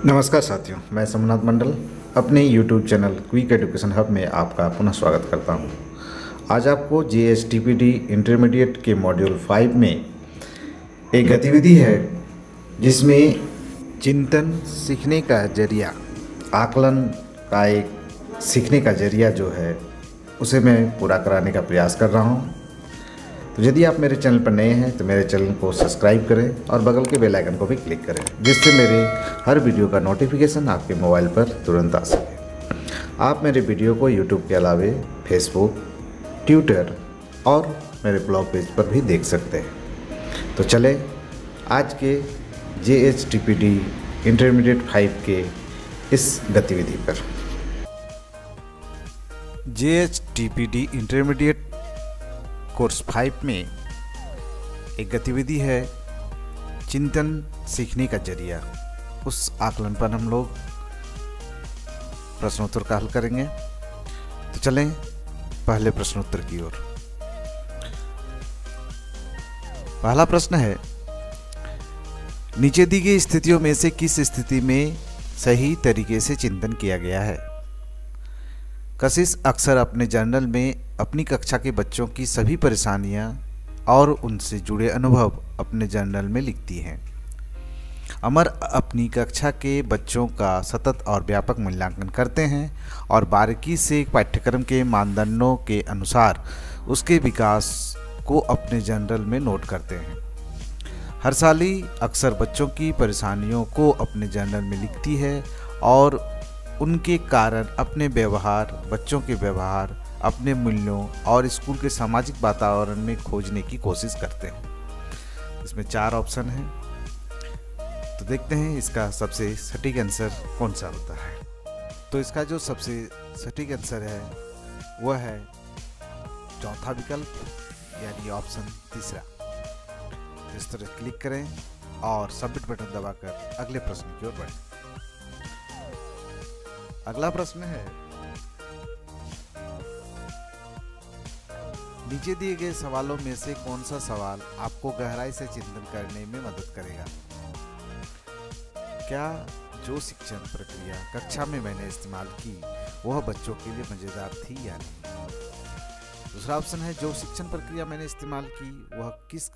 नमस्कार साथियों, मैं सोमनाथ मंडल अपने YouTube channel quick education hub में आपका पुनः स्वागत करता हूं। आज आपको JSTPD इंटरमीडिएट के मॉड्यूल 5 में एक गतिविधि है जिसमें चिंतन सीखने का जरिया, आकलन का एक सीखने का जरिया जो है उसे मैं पूरा कराने का प्रयास कर रहा हूं। तो यदि आप मेरे चैनल पर नए हैं तो मेरे चैनल को सब्सक्राइब करें और बगल के बेल आइकन को भी क्लिक करें, जिससे मेरे हर वीडियो का नोटिफिकेशन आपके मोबाइल पर तुरंत आ सके। आप मेरे वीडियो को यूट्यूब के अलावे फेसबुक, ट्विटर और मेरे ब्लॉग पेज पर भी देख सकते हैं। तो चले आज के JSTPD इंटरमीडिएट 5 के इस गतिविधि पर। JSTPD इंटरमीडिएट कोर्स 5 में एक गतिविधि है चिंतन सीखने का जरिया। उस आकलन पर हम लोग प्रश्नोत्तर का हल करेंगे। तो चलें पहले प्रश्नोत्तर की ओर। पहला प्रश्न है, नीचे दी गई स्थितियों में से किस स्थिति में सही तरीके से चिंतन किया गया है? कशिश अक्सर अपने जर्नल में अपनी कक्षा के बच्चों की सभी परेशानियां और उनसे जुड़े अनुभव अपने जर्नल में लिखती हैं। अमर अपनी कक्षा के बच्चों का सतत और व्यापक मूल्यांकन करते हैं और बारीकी से पाठ्यक्रम के मानदंडों के अनुसार उसके विकास को अपने जर्नल में नोट करते हैं। हर्षाली अक्सर बच्चों की परेशानियों को अपने जर्नल में लिखती है और उनके कारण अपने व्यवहार, बच्चों के व्यवहार, अपने मूल्यों और स्कूल के सामाजिक वातावरण में खोजने की कोशिश करते हैं। इसमें 4 ऑप्शन हैं, तो देखते हैं इसका सबसे सटीक आंसर कौन सा होता है। तो इसका जो सबसे सटीक आंसर है वह है चौथा विकल्प, यानी ऑप्शन तीसरा। इस तरह क्लिक करें और सबमिट बटन दबाकर अगले प्रश्न की ओर बढ़ें। अगला प्रश्न है, नीचे दिए गए सवालों में से कौन सा सवाल आपको गहराई से चिंतन करने में मदद करेगा? क्या जो शिक्षण प्रक्रिया कक्षा में मैंने इस्तेमाल की वह बच्चों के लिए मजेदार थी या नहीं? दूसरा ऑप्शन है, जो शिक्षण प्रक्रिया मैंने इस्तेमाल की वह किस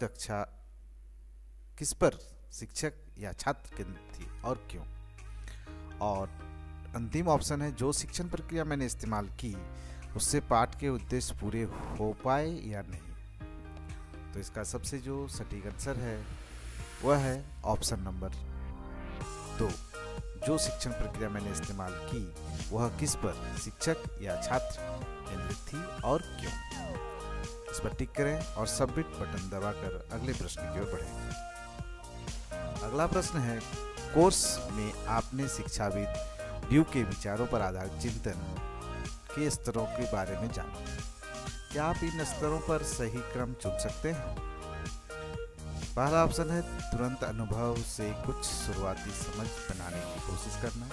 पर शिक्षक या छात्र केंद्रित थी और क्यों? और अंतिम ऑप्शन है, जो शिक्षण प्रक्रिया मैंने इस्तेमाल की उससे पाठ के उद्देश्य पूरे हो पाए या नहीं? तो इसका सबसे जो सटीक आंसर है वह है ऑप्शन नंबर 2, जो शिक्षण प्रक्रिया मैंने इस्तेमाल की वह किस पर शिक्षक या छात्र केंद्रित थी और क्यों? इस पर टिक करें और सबमिट बटन दबाकर अगले प्रश्न की ओर बढ़ें। अगला प्रश्न है, कोर्स में आपने शिक्षाविद ड्यू के विचारों पर आधारित चिंतन के स्तरों के बारे में जाना। क्या आप इन स्तरों पर सही क्रम चुन सकते हैं? पहला ऑप्शन है, तुरंत अनुभव से कुछ शुरुआती समझ बनाने की कोशिश करना,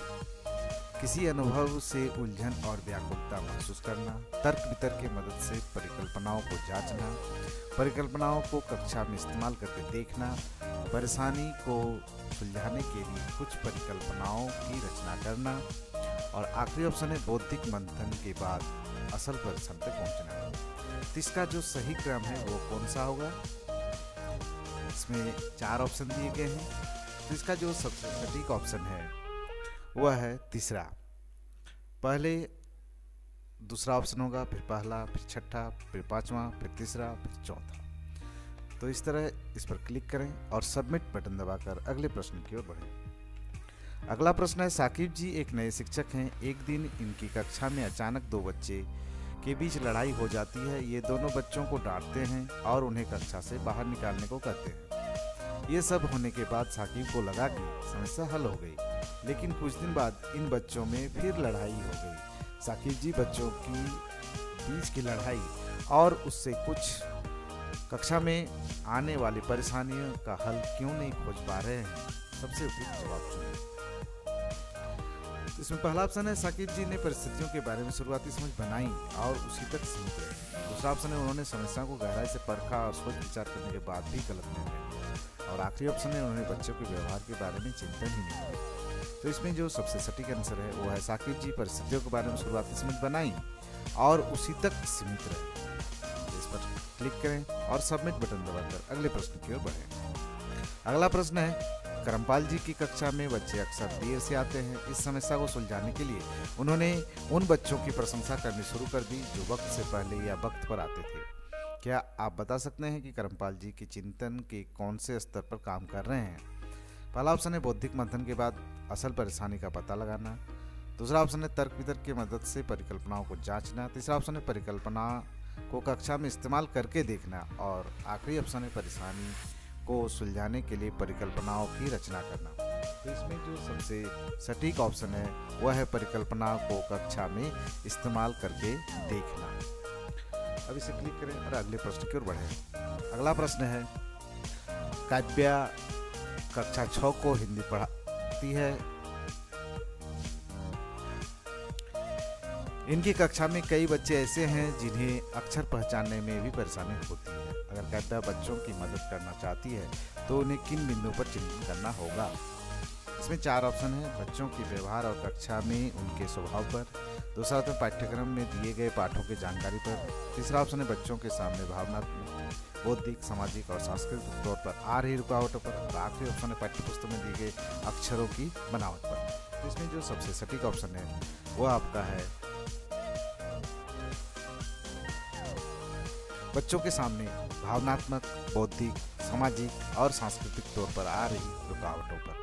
किसी अनुभव से उलझन और व्याकुलता महसूस करना, तर्क वितर्क की मदद से परिकल्पनाओं को जांचना, परिकल्पनाओं को कक्षा में इस्तेमाल करके देखना, परेशानी को सुलझाने के लिए कुछ परिकल्पनाओं की रचना करना, और आखिरी ऑप्शन है, बौद्धिक मंथन के बाद असल परिश्रम तक पहुंचना। तो इसका जो सही क्रम है वो कौन सा होगा? इसमें 4 ऑप्शन दिए गए हैं, तो इसका जो सबसे सटीक ऑप्शन है वह है तीसरा। पहले दूसरा ऑप्शन होगा, फिर पहला, फिर छठा, फिर पांचवा, फिर तीसरा, फिर चौथा। तो इस तरह इस पर क्लिक करें और सबमिट बटन दबाकर अगले प्रश्न की ओर बढ़ें। अगला प्रश्न है, साकिब जी एक नए शिक्षक हैं। एक दिन इनकी कक्षा में अचानक 2 बच्चे के बीच लड़ाई हो जाती है। ये दोनों बच्चों को डांटते हैं और उन्हें कक्षा से बाहर निकालने को कहते हैं। ये सब होने के बाद साकिब को लगा कि समस्या हल हो गई, लेकिन कुछ दिन बाद इन बच्चों में फिर लड़ाई हो गई। साकिब जी बच्चों की बीच की लड़ाई और उससे कुछ कक्षा में आने वाली परेशानियों का हल क्यों नहीं खोज पा रहे हैं? सबसे उपयुक्त जवाब चुनें। इसमें पहला ऑप्शन है, साकिब जी ने परिस्थितियों के बारे में शुरुआती समझ बनाई और उसी तक सीमित रहे। दूसरा ऑप्शन है, उन्होंने समस्या को गहराई से परखा और सोच विचार करने के बाद भी गलत निर्णय लिया। और आखिरी ऑप्शन है, उन्होंने बच्चों के व्यवहार के बारे में चिंतन ही नहीं की। तो इसमें जो सबसे सटीक आंसर है वो है साकिब जी परिस्थितियों के बारे में शुरुआती समझ बनाई और उसी तक सीमित रहे। इस पर क्लिक करें और सबमिट बटन दबाकर अगले प्रश्न की ओर बढ़ें। अगला प्रश्न है, करमपाल जी की कक्षा में बच्चे अक्सर देर से आते हैं। इस समस्या को सुलझाने के लिए उन्होंने उन बच्चों की प्रशंसा करनी शुरू कर दी जो वक्त से पहले या वक्त पर आते थे। क्या आप बता सकते हैं कि करमपाल जी के चिंतन के कौन से स्तर पर काम कर रहे हैं? पहला ऑप्शन है बौद्धिक मंथन के बाद असल परेशानी का पता लगाना। दूसरा ऑप्शन है तर्क वितर्क की मदद से परिकल्पनाओं को जांचना। तीसरा ऑप्शन है परिकल्पना को कक्षा में इस्तेमाल करके देखना। और आखिरी ऑप्शन है परेशानी को सुलझाने के लिए परिकल्पनाओं की रचना करना। तो इसमें जो सबसे सटीक ऑप्शन है वह है परिकल्पना को कक्षा में इस्तेमाल करके देखना। अब इसे क्लिक करें और अगले प्रश्न की ओर बढ़ें। अगला प्रश्न है, काव्या कक्षा 6 को हिंदी पढ़ाती है। इनकी कक्षा में कई बच्चे ऐसे हैं जिन्हें अक्षर पहचानने में भी परेशानी होती है। अगर काव्या बच्चों की मदद करना चाहती है तो उन्हें किन बिंदुओं पर चिंतन करना होगा? इसमें 4 ऑप्शन है, बच्चों के व्यवहार और कक्षा में उनके स्वभाव पर। दूसरा ऑप्शन पाठ्यक्रम में दिए गए पाठों की जानकारी पर। तीसरा ऑप्शन है बच्चों के सामने भावनात्मक, बौद्धिक, सामाजिक और सांस्कृतिक तौर पर आ रही रुकावटों पर। और आखिरी ऑप्शन है पाठ्यपुस्तक में दिए गए अक्षरों की बनावट पर। तो इसमें जो सबसे सटीक ऑप्शन है वो आपका है बच्चों के सामने भावनात्मक, बौद्धिक, सामाजिक और सांस्कृतिक तौर पर आ रही रुकावटों पर।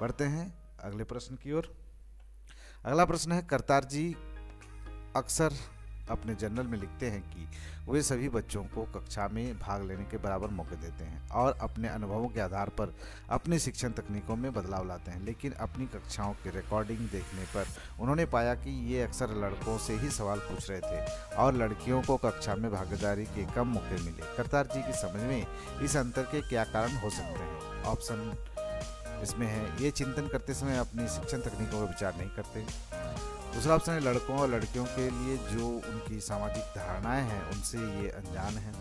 बढ़ते हैं अगले प्रश्न की ओर। अगला प्रश्न है, करतार जी अक्सर अपने जर्नल में लिखते हैं कि वे सभी बच्चों को कक्षा में भाग लेने के बराबर मौके देते हैं और अपने अनुभवों के आधार पर अपनी शिक्षण तकनीकों में बदलाव लाते हैं। लेकिन अपनी कक्षाओं की रिकॉर्डिंग देखने पर उन्होंने पाया कि ये अक्सर लड़कों से ही सवाल पूछ रहे थे और लड़कियों को कक्षा में भागीदारी के कम मौके मिले। करतार जी की समझ में इस अंतर के क्या कारण हो सकते हैं? ऑप्शन इसमें है, ये चिंतन करते समय अपनी शिक्षण तकनीकों का विचार नहीं करते। दूसरा ऑप्शन है, लड़कों और लड़कियों के लिए जो उनकी सामाजिक धारणाएं हैं उनसे ये अनजान हैं।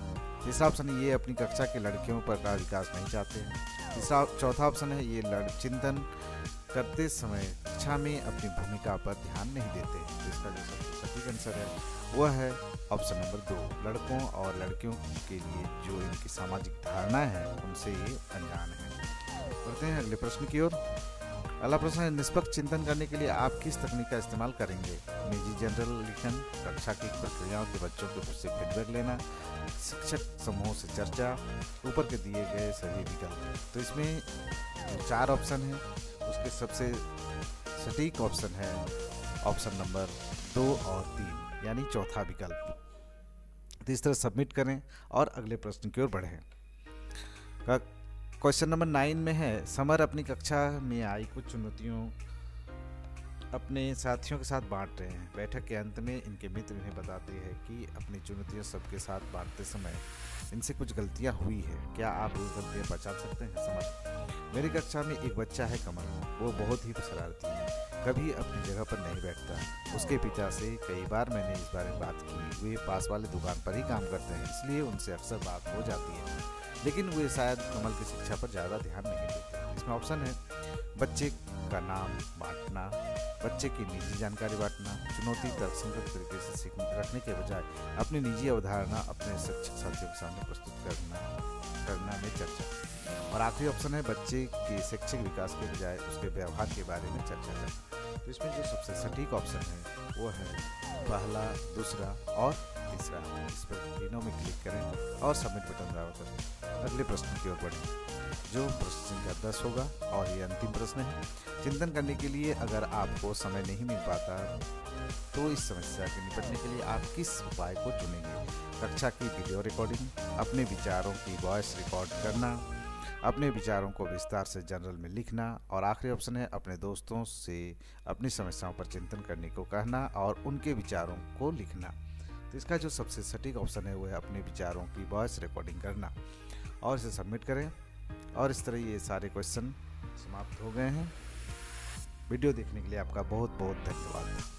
तीसरा ऑप्शन है, ये अपनी कक्षा के लड़कियों पर का विकास नहीं चाहते हैं। चौथा ऑप्शन है, ये चिंतन करते समय कक्षा में अपनी भूमिका पर ध्यान नहीं देते हैं। तो इसका जो सबसे सटीक आंसर है वह है ऑप्शन नंबर 2, लड़कों और लड़कियों के लिए जो इनकी सामाजिक धारणाएं हैं उनसे ये अनजान है। बढ़ते हैं अगले प्रश्न की ओर। अगला प्रश्न है, निष्पक्ष चिंतन करने के लिए आप किस तकनीक का इस्तेमाल करेंगे? निजी जनरल लिखन, कक्षा की प्रक्रियाओं के बच्चों के से फीडबैक लेना, शिक्षक समूह से चर्चा, ऊपर के दिए गए सभी विकल्प। तो इसमें जो 4 ऑप्शन है उसके सबसे सटीक ऑप्शन है ऑप्शन नंबर 2 और 3 यानी चौथा विकल्प। तो इस तरह सबमिट करें और अगले प्रश्न की ओर बढ़ें। क्वेश्चन नंबर 9 में है, समर अपनी कक्षा में आई कुछ चुनौतियों अपने साथियों के साथ बांट रहे हैं। बैठक के अंत में इनके मित्र इन्हें बताते हैं कि अपनी चुनौतियां सबके साथ बांटते समय इनसे कुछ गलतियां हुई है। क्या आप वो गलतियां पहचान सकते हैं? समर, मेरी कक्षा में एक बच्चा है कमल, वो बहुत ही शरारती है, कभी अपनी जगह पर नहीं बैठता। उसके पिता से कई बार मैंने इस बारे में बात की, वे पास वाले दुकान पर ही काम करते हैं, इसलिए उनसे अक्सर बात हो जाती है, लेकिन वे शायद कमल की शिक्षा पर ज़्यादा ध्यान नहीं देते। इसमें ऑप्शन है, बच्चे का नाम बांटना, बच्चे की निजी जानकारी बांटना, चुनौती तर्कसंगत तरीके से रखने के बजाय अपनी निजी अवधारणा अपने शिक्षक साथियों के सामने प्रस्तुत करना में चर्चा। और आखिरी ऑप्शन है, बच्चे के शैक्षिक विकास के बजाय उसके व्यवहार के बारे में चर्चा करना। तो इसमें जो सबसे सटीक ऑप्शन है वो है पहला, दूसरा और तीसरा। इस पर तीनों में क्लिक करें और सबमिट बटन दबाकर अगले प्रश्न की ओर बढ़ें, जो प्रश्न संख्या 10 होगा और ये अंतिम प्रश्न है। चिंतन करने के लिए अगर आपको समय नहीं मिल पाता तो इस समस्या से निपटने के लिए आप किस उपाय को चुनेंगे? कक्षा की वीडियो रिकॉर्डिंग, अपने विचारों की वॉइस रिकॉर्ड करना, अपने विचारों को विस्तार से जर्नल में लिखना, और आखिरी ऑप्शन है अपने दोस्तों से अपनी समस्याओं पर चिंतन करने को कहना और उनके विचारों को लिखना। तो इसका जो सबसे सटीक ऑप्शन है वो है अपने विचारों की वॉइस रिकॉर्डिंग करना, और इसे सबमिट करें। और इस तरह ये सारे क्वेश्चन समाप्त हो गए हैं। वीडियो देखने के लिए आपका बहुत बहुत धन्यवाद।